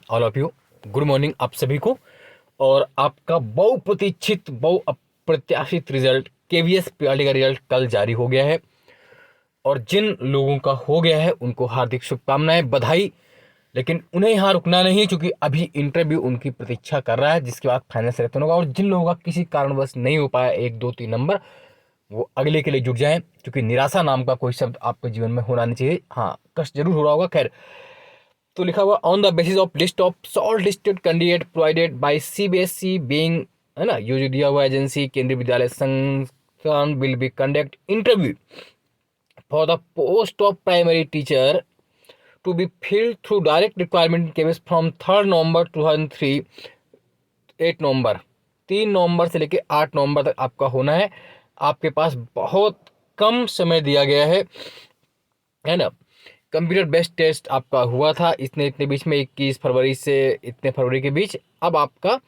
All of you, good morning आप सभी को। और आपका बहुप्रतीक्षित बहु अप्रत्याशित रिजल्ट केवीएस पीआरटी का रिजल्ट कल जारी हो गया है। और जिन लोगों का हो गया है उनको हार्दिक शुभकामनाएं, बधाई। लेकिन उन्हें यहाँ रुकना नहीं, क्योंकि अभी इंटरव्यू उनकी प्रतीक्षा कर रहा है, जिसके बाद फाइनल सिलेक्शन होगा। और जिन लोगों का किसी कारणवश नहीं हो पाया 1 2 3 नंबर, वो अगले के लिए जुट जाएं, क्योंकि निराशा नाम का कोई शब्द आपके जीवन में होना नहीं चाहिए। हाँ, कष्ट जरूर हो रहा होगा, खैर। तो लिखा हुआ on the basis of list of short listed candidate provided by CBSE being, है ना, ये जो दिया हुआ agency Kendriya Vidyalaya Sansthan will be conduct interview for the post of primary teacher to be filled through direct requirement case from 3 November 2003 8 November 3 नवंबर से लेकर 8 नवंबर तक आपका होना है। आपके पास बहुत कम समय दिया गया है ना। कंप्यूटर बेस्ड टेस्ट आपका हुआ था इतने बीच में, 21 फरवरी से इतने फरवरी के बीच। अब आपका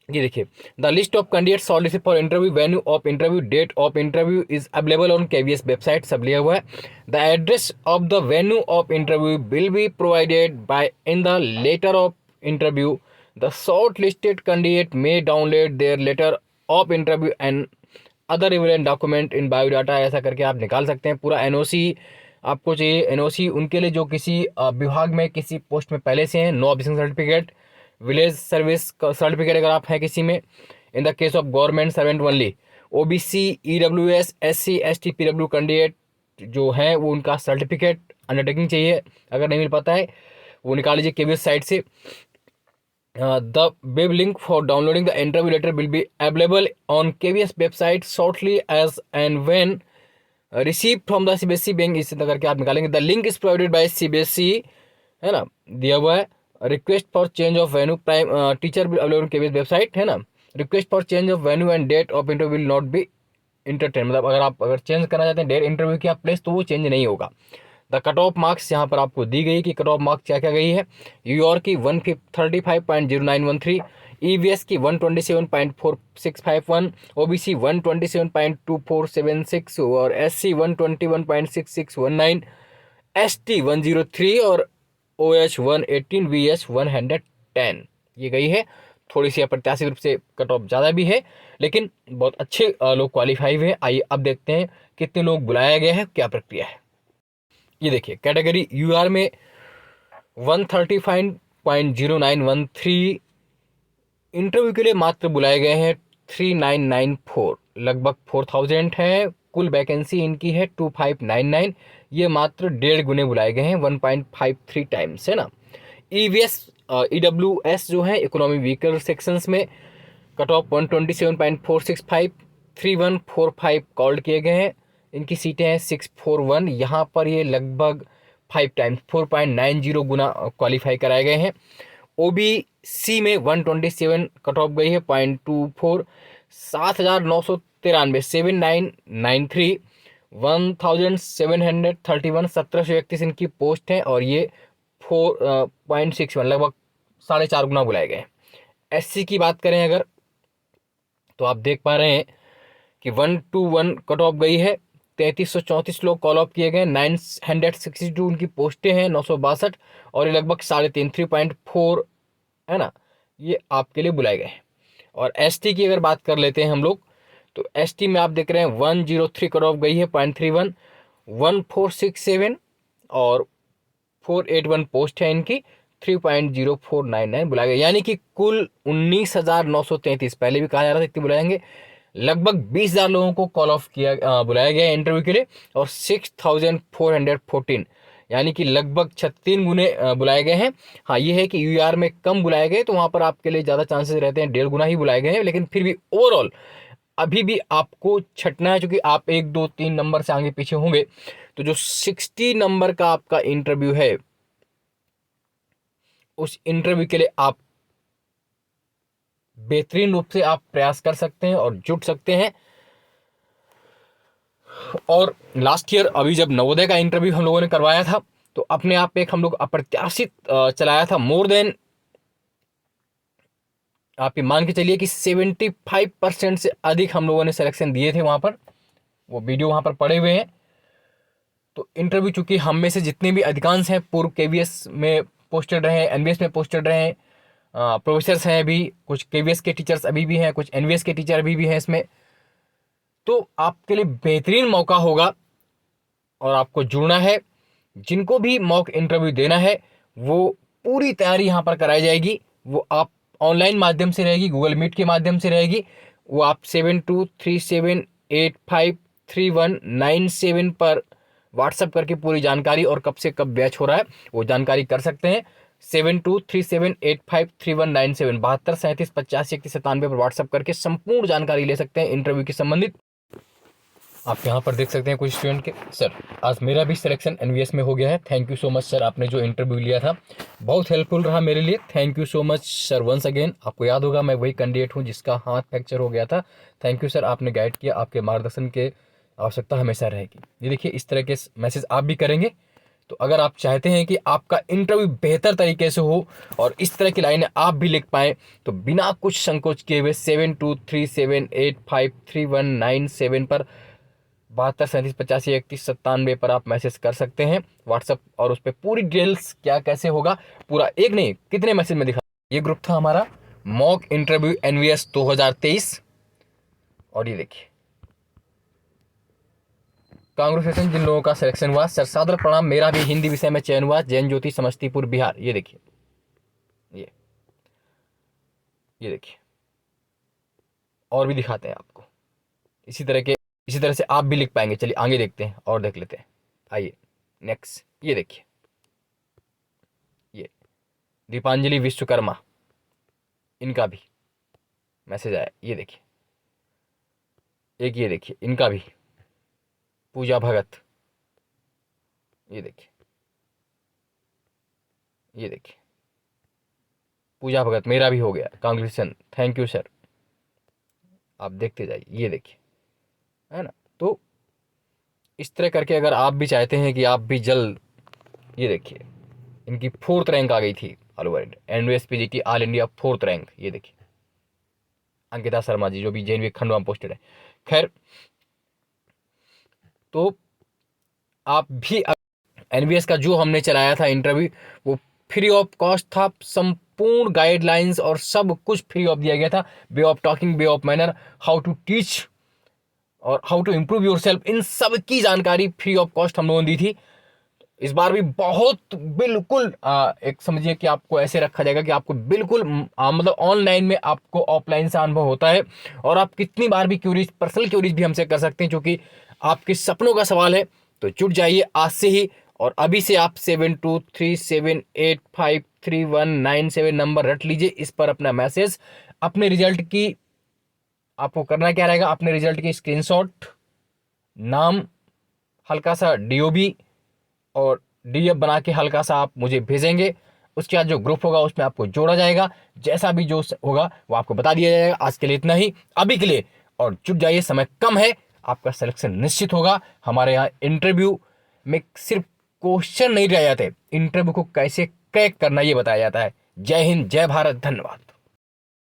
ये देखिए, the list of candidate shortlisted for interview, venue of interview, date of interview is available on KVS website, सब लिया हुआ है। The address of the venue of interview will be provided by in the letter of interview. The short listed candidate may download their letter of interview and other relevant document in biodata, ऐसा करके आप निकाल सकते हैं। पूरा NOC आपको चाहिए। NOC उनके लिए जो किसी विभाग में किसी पोस्ट में पहले से हैं, no objection certificate, village service certificate अगर आप हैं किसी में, in the case of government servant only. OBC, EWS, SC, ST, PW candidate जो हैं वो उनका सर्टिफिकेट अंडरटेकिंग चाहिए, अगर नहीं मिल पाता है वो निकाल लीजिए केवीएस साइट से। The web link for downloading the interview letter will be available on KVS website shortly as and when received from the CBSE bank, इस तरह करके आप निकालेंगे। The link is provided by CBSE, है ना, दिया हुआ है। Request for change of venue prime teacher will available KVS website, है ना। Request for change of venue and date of interview will not be entertain, मतलब अगर चेंज करना चाहते हैं डेट इंटरव्यू की आप प्लेस, तो वो चेंज नहीं होगा। द कट ऑफ मार्क्स यहाँ पर आपको दी गई कि कट ऑफ मार्क्स क्या क्या गई है। यूआर की 135.0913, ईवीएस की 127.4651, ओबीसी 127.2476 और एससी 121.6619, एसटी 103 और ओएच 118, वीएस 110 ये गई है। थोड़ी सी अप्रत्याशित रूप से कट ऑफ ज़्यादा भी है, लेकिन बहुत अच्छे लोग क्वालिफाई हुए हैं। आइए अब देखते हैं कितने लोग बुलाया गया है, क्या प्रक्रिया है। ये देखिए, कैटेगरी यूआर में 135.0913 इंटरव्यू के लिए मात्र बुलाए गए हैं 3994, लगभग 4000 है। कुल वैकेंसी इनकी है 2599, ये मात्र 1.5 गुने बुलाए गए हैं, 1.53 टाइम्स, है ना। ईवीएस ईडब्ल्यूएस जो है इकोनॉमी वीकर सेक्शंस में कट ऑफ 127.465, 3145 कॉल्ड किए गए हैं। इनकी सीटें हैं 641, यहाँ पर ये लगभग 5 टाइम्स 4.90 गुना क्वालिफाई कराए गए हैं। ओबीसी में 127 कट ऑफ गई है, 0.24, 7993, 7993, 1731, 1731 इनकी पोस्ट है, और ये 4.61 लगभग 4.5 गुना बुलाए गए हैं। एससी की बात करें अगर, तो आप देख पा रहे हैं कि 121 कट ऑफ गई है, 3334 लोग कॉल ऑफ किए गए, 962 उनकी पोस्टें हैं, 962, और ये लगभग 3.5 3.4, है ना, ये आपके लिए बुलाए गए हैं। और एसटी की अगर बात कर लेते हैं हम लोग, तो एसटी में आप देख रहे हैं 103 कट ऑफ गई है, 0.31, 1467 और 481 पोस्ट है इनकी, 3.0499 बुलाए गए। यानी कि कुल 19,933, पहले भी कहा जा रहा था इतने बुलाएंगे, लगभग 20,000 लोगों को कॉल ऑफ किया बुलाया गया इंटरव्यू के लिए, और 6414, यानी कि लगभग 36 गुने बुलाए गए हैं। हाँ, ये है कि यूआर में कम बुलाए गए, तो वहाँ पर आपके लिए ज़्यादा चांसेस रहते हैं, 1.5 गुना ही बुलाए गए हैं। लेकिन फिर भी ओवरऑल अभी भी आपको छटना है, क्योंकि आप 1 2 3 नंबर से आगे पीछे होंगे। तो जो 60 नंबर का आपका इंटरव्यू है, उस इंटरव्यू के लिए आप बेहतरीन रूप से आप प्रयास कर सकते हैं और जुट सकते हैं। और लास्ट ईयर अभी जब नवोदय का इंटरव्यू हम लोगों ने करवाया था, तो अपने आप एक हम लोग अप्रत्याशित चलाया था, मोर देन आप ये मान के चलिए कि 75% से अधिक हम लोगों ने सिलेक्शन दिए थे वहाँ पर, वो वीडियो वहाँ पर पड़े हुए हैं। तो इंटरव्यू चूंकि हम में से जितने भी अधिकांश हैं पूर्व केवीएस में पोस्टेड रहे, एनवीएस में पोस्टेड रहे, प्रोफेसर्स हैं, अभी कुछ केवीएस के टीचर्स अभी भी हैं, कुछ एनवीएस के टीचर अभी भी हैं इसमें, तो आपके लिए बेहतरीन मौका होगा और आपको जुड़ना है। जिनको भी मॉक इंटरव्यू देना है वो पूरी तैयारी यहाँ पर कराई जाएगी। वो आप ऑनलाइन माध्यम से रहेगी, गूगल मीट के माध्यम से रहेगी। वो आप 7237853197 पर व्हाट्सअप करके पूरी जानकारी और कब से कब बैच हो रहा है वो जानकारी कर सकते हैं। 7237853197 7237853197 पर व्हाट्सअप करके संपूर्ण जानकारी ले सकते हैं इंटरव्यू की संबंधित। आप यहाँ पर देख सकते हैं कुछ स्टूडेंट के, सर आज मेरा भी सिलेक्शन एनवीएस में हो गया है। Thank you so much sir, आपने जो इंटरव्यू लिया था बहुत हेल्पफुल रहा मेरे लिए। Thank you so much sir once again. आपको याद होगा मैं वही कैंडिडेट हूँ जिसका हाथ फ्रैक्चर हो गया था। थैंक यू सर, आपने गाइड किया, आपके मार्गदर्शन के आवश्यकता हमेशा रहेगी। ये देखिए इस तरह के मैसेज आप भी करेंगे। तो अगर आप चाहते हैं कि आपका इंटरव्यू बेहतर तरीके से हो और इस तरह की लाइनें आप भी लिख पाएँ तो बिना कुछ संकोच किए हुए 7237853197 पर 7237853197 पर आप मैसेज कर सकते हैं व्हाट्सएप, और उस पर पूरी डिटेल्स क्या कैसे होगा पूरा, एक नहीं कितने मैसेज में दिखा। ये ग्रुप था हमारा मॉक इंटरव्यू एनवीएस 2023। और ये देखिए कांग्रेचुलेसन जिन लोगों का सिलेक्शन हुआ, सर सादर प्रणाम, मेरा भी हिंदी विषय में चयन हुआ, जैन ज्योति समस्तीपुर बिहार। ये देखिए ये देखिए और भी दिखाते हैं आपको इसी तरह से आप भी लिख पाएंगे। चलिए आगे देखते हैं और देख लेते हैं। आइए नेक्स्ट, ये देखिए ये दीपांजलि विश्वकर्मा, इनका भी मैसेज आया। ये देखिए एक, ये देखिए इनका भी पूजा भगत। ये देखिए पूजा भगत मेरा भी हो गया, कांग्रेचुलेसन, थैंक यू सर। आप देखते जाइए, ये देखिए है ना। तो इस तरह करके अगर आप भी चाहते हैं कि आप भी जल्द, ये देखिए इनकी 4th रैंक आ गई थी all over NVS PGT all India 4th rank. ये देखिए अंकिता शर्मा जी जो भी जेएनवी खंडवा में पोस्टेड है। खैर तो आप भी एनवीएस का जो हमने चलाया था इंटरव्यू वो फ्री ऑफ कॉस्ट था, संपूर्ण गाइडलाइंस और सब कुछ फ्री ऑफ दिया गया था। Way of talking, way of manner, how to teach और how to improve yourself, इन सब की जानकारी फ्री ऑफ कॉस्ट हम लोगों ने दी थी। इस बार भी बहुत बिल्कुल एक समझिए कि आपको ऐसे रखा जाएगा कि आपको बिल्कुल मतलब ऑनलाइन में आपको ऑफलाइन से अनुभव होता है और आप कितनी बार भी क्यूरीज, पर्सनल क्यूरीज भी हमसे कर सकते हैं, क्योंकि आपके सपनों का सवाल है। तो जुट जाइए आज से ही, और अभी से आप 7237853197 नंबर रट लीजिए। इस पर अपना मैसेज, अपने रिजल्ट की, आपको करना क्या रहेगा, अपने रिजल्ट की स्क्रीनशॉट, नाम, हल्का सा डीओबी और डीएफ बना के हल्का सा आप मुझे भेजेंगे। उसके बाद जो ग्रुप होगा उसमें आपको जोड़ा जाएगा। जैसा भी जो होगा वो आपको बता दिया जाएगा। आज के लिए इतना ही अभी के लिए, और जुट जाइए, समय कम है, आपका सिलेक्शन निश्चित होगा। हमारे यहाँ इंटरव्यू में सिर्फ क्वेश्चन नहीं रह जाते, इंटरव्यू को कैसे क्रैक करना ये बताया जाता है। जय हिंद, जय भारत, धन्यवाद।